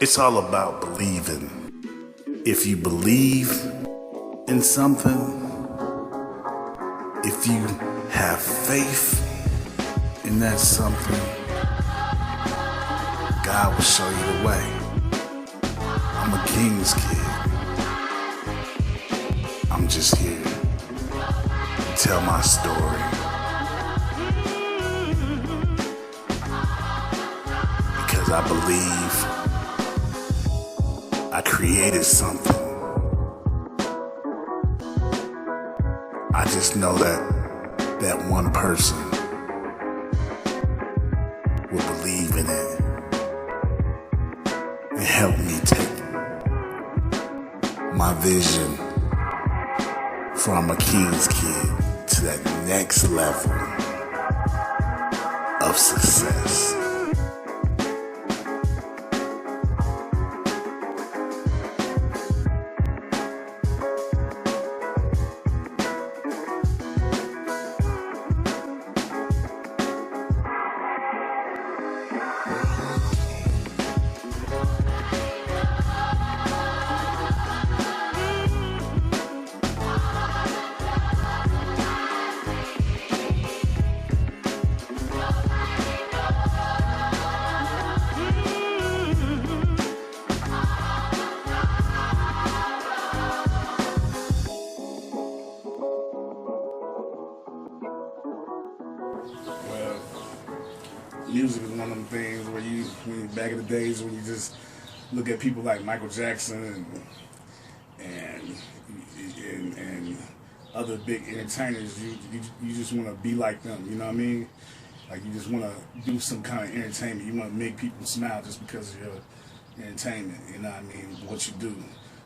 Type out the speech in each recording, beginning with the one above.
It's all about believing. If you believe in something, if you have faith in that something, God will show you the way. I'm a king's kid. I'm just here to tell my story. Because I believe I created something. I just know that one person will believe in it and help me take my vision from a king's kid to that next level of success. Music is one of them things where back in the days when you just look at people like Michael Jackson and other big entertainers, you just want to be like them, you know what I mean? Like you just want to do some kind of entertainment. You want to make people smile just because of your entertainment, you know what I mean? What you do.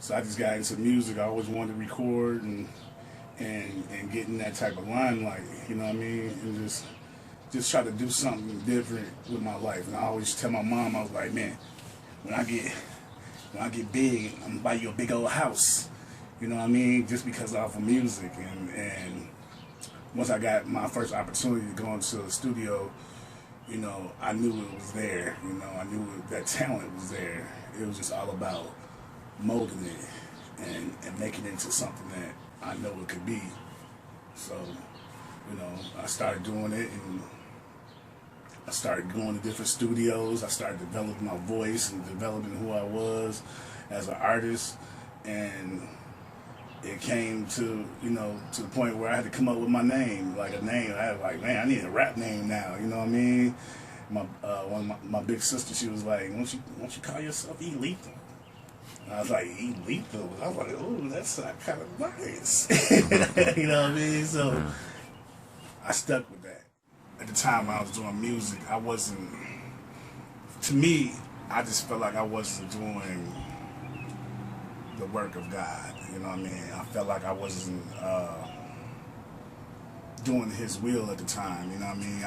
So I just got into music. I always wanted to record and get in that type of limelight, you know what I mean? And just try to do something different with my life. And I always tell my mom, I was like, man, when I get big, I'm gonna buy you a big old house. You know what I mean? Just because of music. And once I got my first opportunity to go into the studio, you know, I knew it was there. You know, I knew that talent was there. It was just all about molding it and making it into something that I know it could be. So, you know, I started doing it, and I started going to different studios. I started developing my voice and developing who I was as an artist. And it came to, you know, to the point where I had to come up with my name, like a name. I was like, man, I need a rap name now, you know what I mean? One of my big sister, she was like, won't you call yourself E Lethal? And I was like, E Lethal? I was like, oh, that's kind of nice. You know what I mean? So I stuck with that. At the time when I was doing music, I just felt like I wasn't doing the work of God, you know what I mean? I felt like I wasn't doing His will at the time, you know what I mean?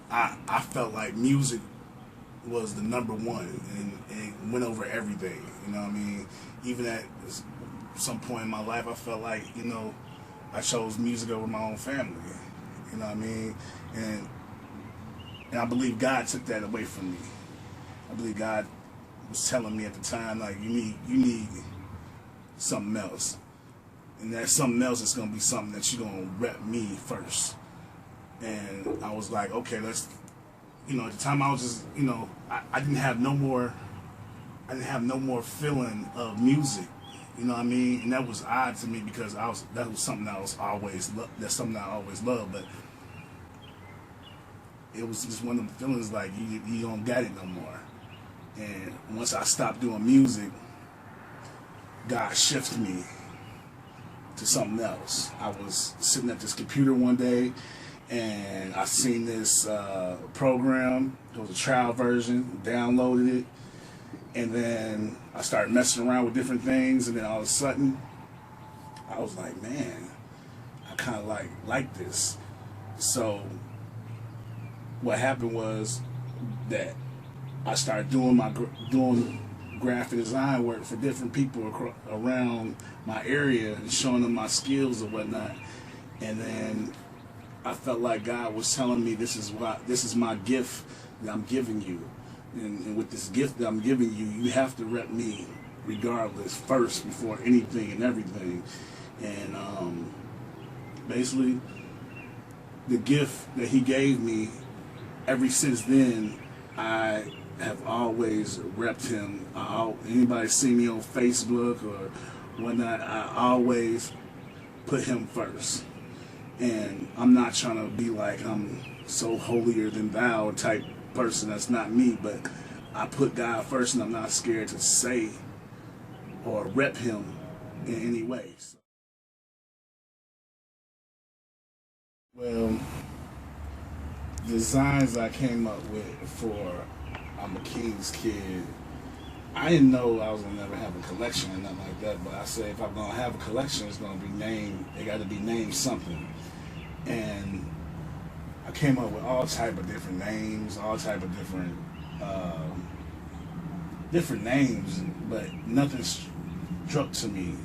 I felt like music was the number one, and it went over everything, you know what I mean? Even at some point in my life, I felt like, you know, I chose music over my own family. You know what I mean? And I believe God took that away from me. I believe God was telling me at the time, like, you need something else. And that something else is gonna be something that you're gonna rep me first. And I was like, okay, let's, you know, at the time I was just, you know, I didn't have no more feeling of music. You know what I mean? And that was odd to me because that was something I always loved, but it was just one of them feelings like you don't got it no more. And once I stopped doing music, God shifted me to something else. I was sitting at this computer one day and I seen this program. It was a trial version, downloaded it, and then I started messing around with different things, and then all of a sudden, I was like, man, I kind of like this. So what happened was that I started doing graphic design work for different people around my area and showing them my skills and whatnot. And then I felt like God was telling me, this is my gift that I'm giving you. and with this gift that I'm giving you, you have to rep me regardless first before anything and everything. And basically, the gift that he gave me, ever since then, I have always repped him. Anybody see me on Facebook or whatnot, I always put him first. And I'm not trying to be like I'm so holier than thou type person. That's not me, but I put God first, and I'm not scared to say or rep him in any way. Well, designs I came up with for I'm a King's Kid, I didn't know I was gonna never have a collection or nothing like that, but I said if I'm gonna have a collection, it's gonna be named, they gotta be named something. And I came up with all type of different names, all type of different names, but nothing struck to me.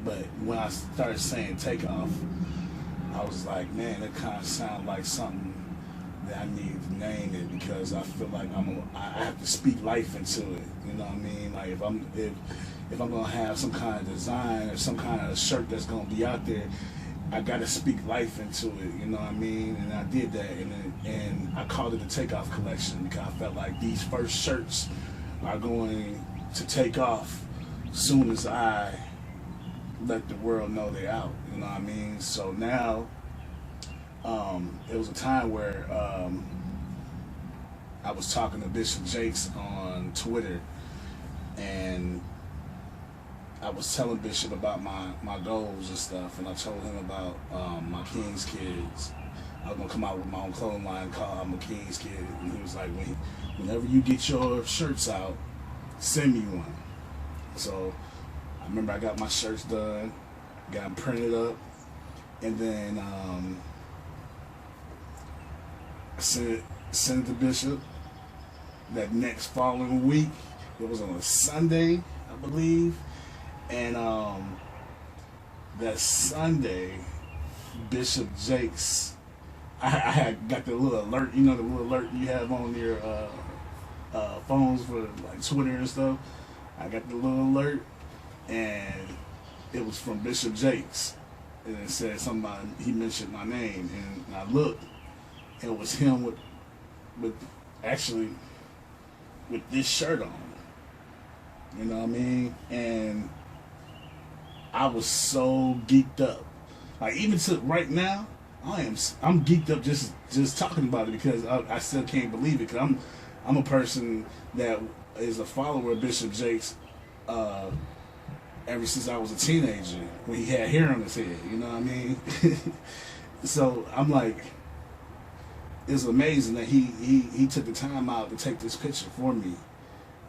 But when I started saying Takeoff, I was like, man, it kind of sounds like something that I need to name it, because I feel like I have to speak life into it. You know what I mean? Like if I'm gonna have some kind of design or some kind of shirt that's gonna be out there, I gotta speak life into it. You know what I mean? And I did that, and I called it the Takeoff Collection, because I felt like these first shirts are going to take off soon as I let the world know they're out. You know what I mean? So now, it was a time where I was talking to Bishop Jakes on Twitter, and I was telling Bishop about my goals and stuff, and I told him about my King's Kids. I was gonna come out with my own clothing line called I'm a King's Kid, and he was like, whenever you get your shirts out, send me one. So I remember I got my shirts done, got them printed up, and then I sent it to Bishop. That next following week, it was on a Sunday, I believe, and that Sunday, Bishop Jakes, I had got the little alert, you know, the little alert you have on your phones for like Twitter and stuff. I got the little alert, and it was from Bishop Jakes, and it said somebody, he mentioned my name, and I looked, and it was him with actually with this shirt on. You know what I mean? And I was so geeked up. Like even to right now, I'm geeked up just talking about it, because I still can't believe it. Cause I'm a person that is a follower of Bishop Jakes ever since I was a teenager, when he had hair on his head. You know what I mean? So I'm like, it's amazing that he took the time out to take this picture for me,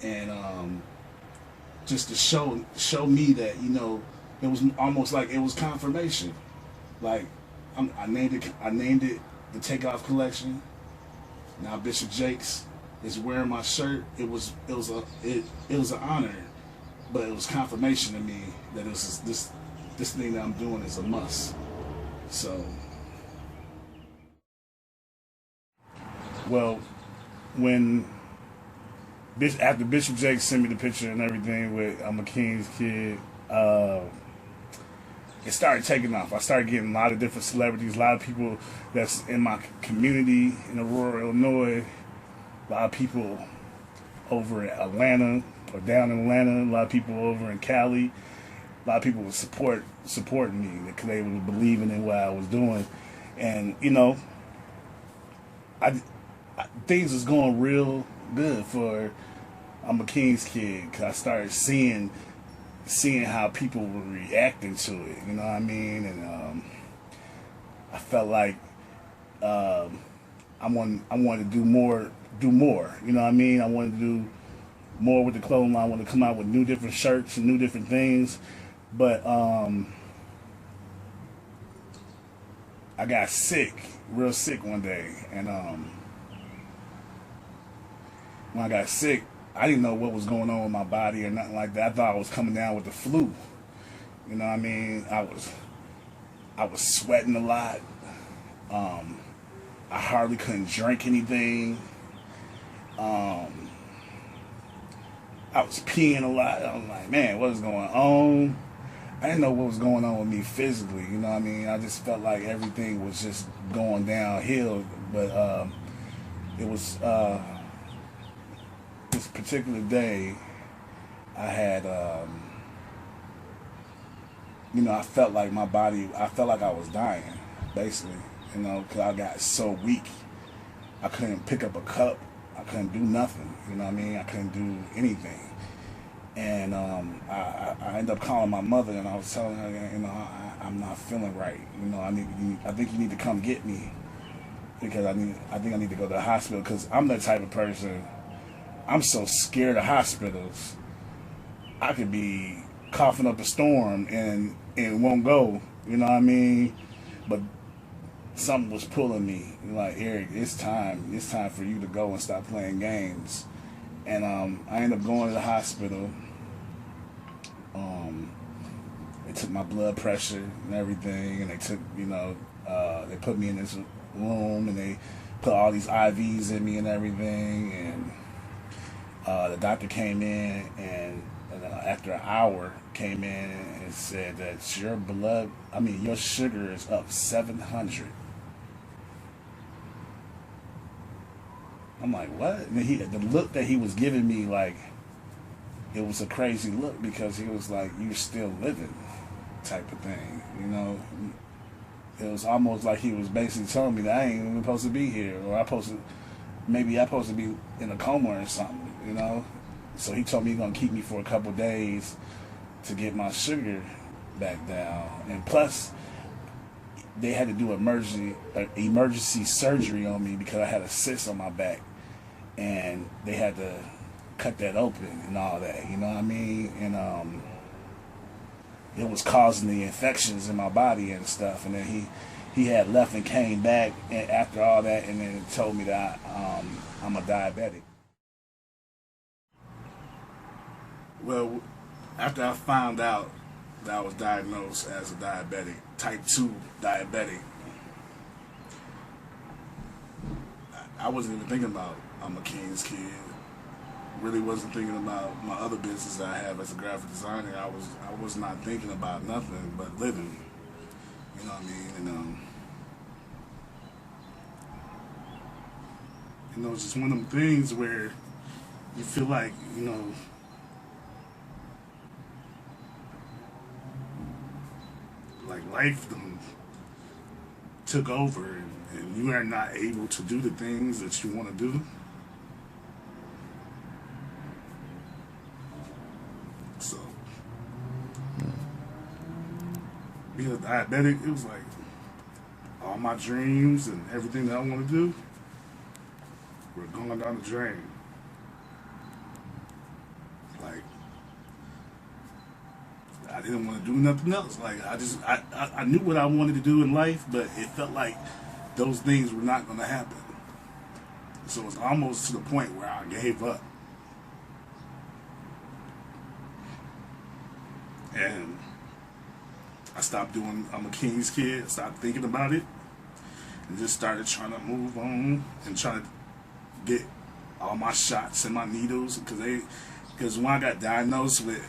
and just to show me that, you know, it was almost like it was confirmation. Like I named it the Takeoff Collection. Now Bishop Jakes is wearing my shirt. It was an honor, but it was confirmation to me that this thing that I'm doing is a must. So, well, after Bishop Jakes sent me the picture and everything with I'm a King's Kid, it started taking off. I started getting a lot of different celebrities, a lot of people that's in my community in Aurora, Illinois, a lot of people over in Atlanta or down in Atlanta, a lot of people over in Cali, a lot of people were supporting me because they were believing in what I was doing. And, you know, things was going real good for I'm a King's Kid, because I started seeing how people were reacting to it, you know what I mean? And I felt like I wanted to do more, you know what I mean? I wanted to do more with the clothing line. I wanted to come out with new different shirts and new different things, but I got real sick one day, and when I got sick, I didn't know what was going on with my body or nothing like that. I thought I was coming down with the flu. You know what I mean? I was sweating a lot. I hardly couldn't drink anything. I was peeing a lot. I was like, man, what is going on? I didn't know what was going on with me physically. You know what I mean? I just felt like everything was just going downhill. But it was this particular day, I had, you know, I felt like my body, I felt like I was dying, basically, you know, because I got so weak. I couldn't pick up a cup. I couldn't do nothing, you know what I mean? I couldn't do anything. And I ended up calling my mother, and I was telling her, you know, I'm not feeling right. You know, I think you need to come get me, because I think I need to go to the hospital, because I'm that type of person. I'm so scared of hospitals. I could be coughing up a storm and won't go. You know what I mean? But something was pulling me. Like, Eric, it's time. It's time for you to go and stop playing games. And I ended up going to the hospital. They took my blood pressure and everything, and they took, you know, they put me in this room, and they put all these IVs in me and everything. And the doctor came in, and after an hour came in and said that your sugar is up 700. I'm like, what? And the look that he was giving me, like, it was a crazy look, because he was like, you're still living, type of thing, you know. It was almost like he was basically telling me that I ain't even supposed to be here, or maybe I'm supposed to be in a coma or something, you know. So he told me he's gonna keep me for a couple days to get my sugar back down, and plus they had to do emergency surgery on me because I had a cyst on my back, and they had to cut that open and all that, you know what I mean? And it was causing the infections in my body and stuff. And then he had left and came back after all that, and then told me that I'm a diabetic. Well, after I found out that I was diagnosed as a diabetic, type 2 diabetic, I wasn't even thinking about I'm a King's kid. Really wasn't thinking about my other business that I have as a graphic designer. I was not thinking about nothing but living. You know what I mean? And you know, it's just one of them things where you feel like, you know, like life took over, and you are not able to do the things that you want to do. So, being a diabetic, it was like all my dreams and everything that I want to do were going down the drain. Like, I didn't want to do nothing else. Like, I knew what I wanted to do in life, but it felt like those things were not going to happen. So it was almost to the point where I gave up. And I stopped doing I'm a King's kid, I stopped thinking about it, and just started trying to move on and trying to get all my shots and my needles, because when I got diagnosed with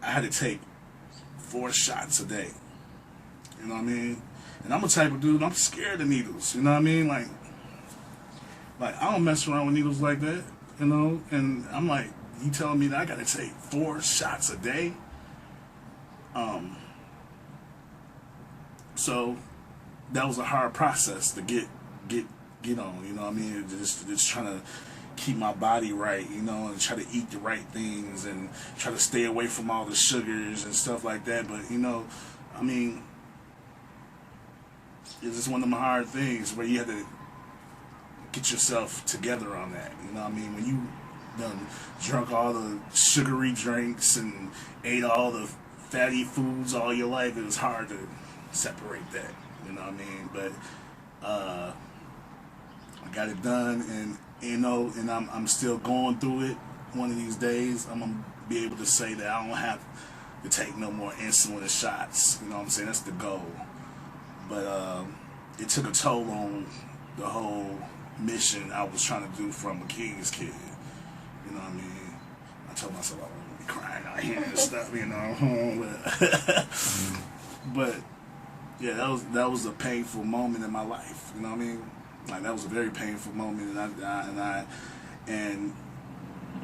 I had to take 4 shots a day. You know what I mean? And I'm a type of dude, I'm scared of needles. You know what I mean? Like I don't mess around with needles like that. You know, and I'm like, you telling me that I gotta take 4 shots a day? So that was a hard process to get on, you know what I mean? Just trying to keep my body right, you know, and try to eat the right things and try to stay away from all the sugars and stuff like that. But, you know, I mean, it's just one of them hard things where you have to get yourself together on that. You know what I mean? When you done drunk all the sugary drinks and ate all the fatty foods all your life, it was hard to separate that. You know what I mean? But I got it done, and you know, and I'm still going through it. One of these days, I'm gonna be able to say that I don't have to take no more insulin shots. You know what I'm saying? That's the goal. But it took a toll on the whole mission I was trying to do from a King's kid. You know what I mean? I told myself I wasn't gonna be crying out here and stuff, you know. But yeah, that was a painful moment in my life. You know what I mean? Like, that was a very painful moment,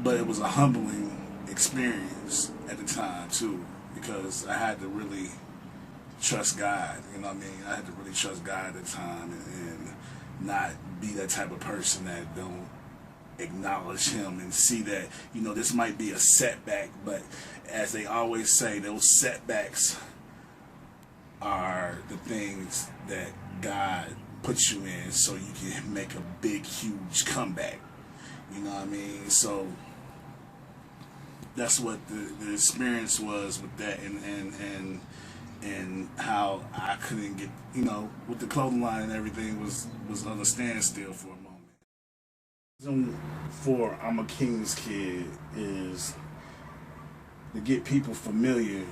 but it was a humbling experience at the time too, because I had to really trust God. You know what I mean? I had to really trust God at the time, and not be that type of person that don't acknowledge Him and see that, you know, this might be a setback, but as they always say, those setbacks are the things that God puts you in so you can make a big, huge comeback. You know what I mean? So that's what the experience was with that, and how I couldn't get, you know, with the clothing line and everything was on a standstill for a moment. The reason for I'm a King's Kid is to get people familiar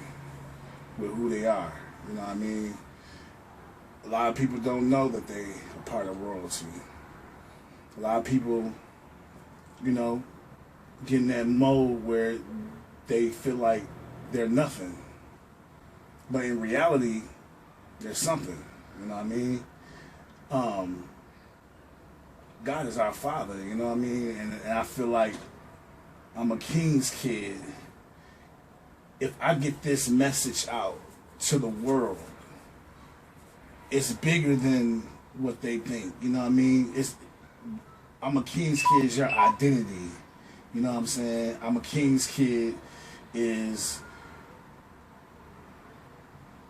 with who they are. You know what I mean? A lot of people don't know that they are part of royalty. A lot of people, you know, get in that mode where they feel like they're nothing. But in reality, there's something. You know what I mean? God is our Father, you know what I mean? And I feel like I'm a King's kid if I get this message out to the world. It's bigger than what they think, you know what I mean? I'm a King's kid is your identity. You know what I'm saying? I'm a King's kid is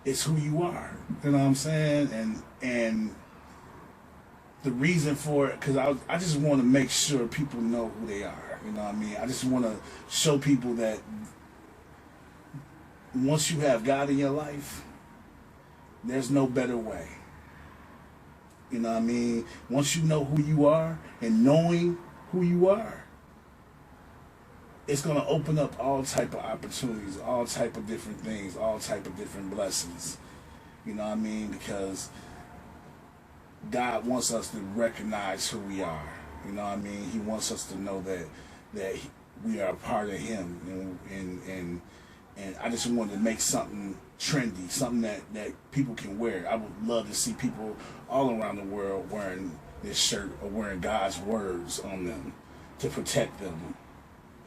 it's who you are. You know what I'm saying? And the reason for it, because I just want to make sure people know who they are. You know what I mean? I just want to show people that once you have God in your life, there's no better way. You know what I mean? Once you know who you are, and knowing who you are, it's going to open up all type of opportunities, all type of different things, all type of different blessings. You know what I mean? Because God wants us to recognize who we are. You know what I mean? He wants us to know that we are a part of Him. And I just wanted to make something trendy, something that people can wear. I would love to see people all around the world wearing this shirt or wearing God's words on them to protect them.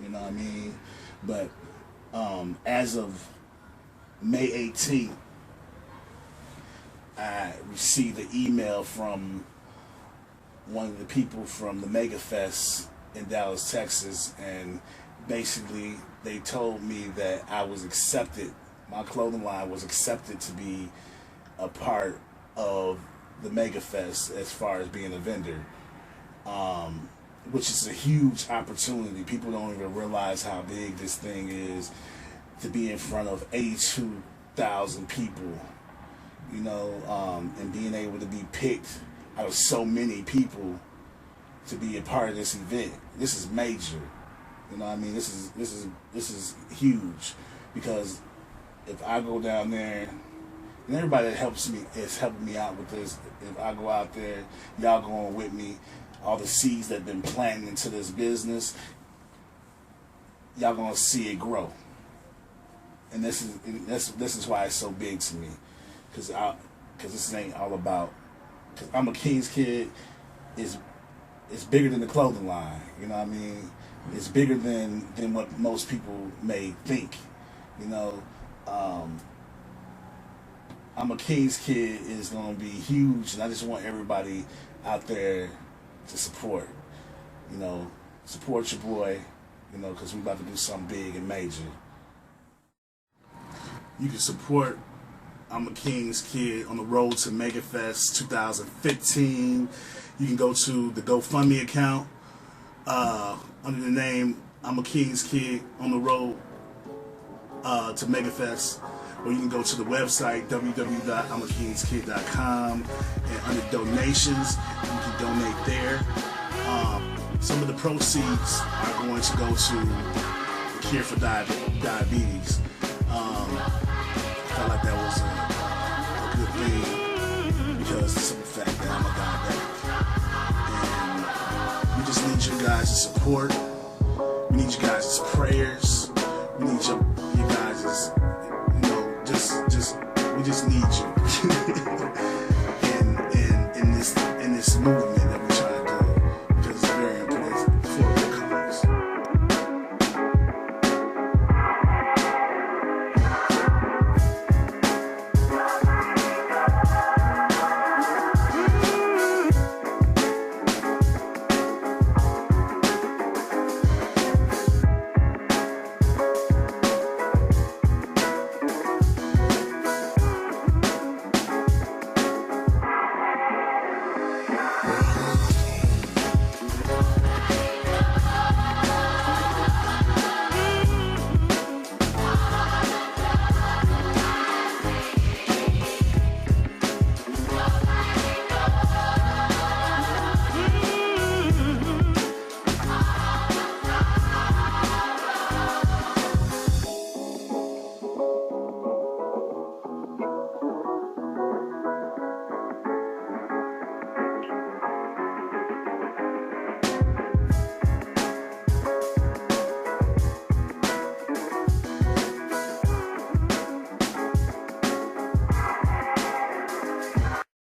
You know what I mean? But as of May 18th, I received an email from one of the people from the MEGAFEST in Dallas, Texas, and basically they told me that I was accepted, my clothing line was accepted to be a part of the MEGAFEST as far as being a vendor, which is a huge opportunity. People don't even realize how big this thing is, to be in front of 82,000 people, you know, and being able to be picked out of so many people to be a part of this event. This is major. You know what I mean? This is huge, because if I go down there, and everybody that helps me is helping me out with this. If I go out there, y'all going with me, all the seeds that have been planted into this business, y'all gonna see it grow. And this is why it's so big to me, because this ain't all about. Because I'm a King's kid, it's bigger than the clothing line. You know what I mean? It's bigger than what most people may think. You know, I'm a King's kid is going to be huge, and I just want everybody out there to support. You know, support your boy, you know, because we're about to do something big and major. You can support I'm a King's Kid on the road to MEGAFEST 2015. You can go to the GoFundMe account under the name I'm a King's Kid on the road to MEGAFEST, or you can go to the website www.imakingskid.com, and under donations you can donate there. Some of the proceeds are going to go to the cure for diabetes. I felt like that was a good thing, because of the simple fact that I'm a diabetic, and need your guys' support. We need you guys' prayers. We need your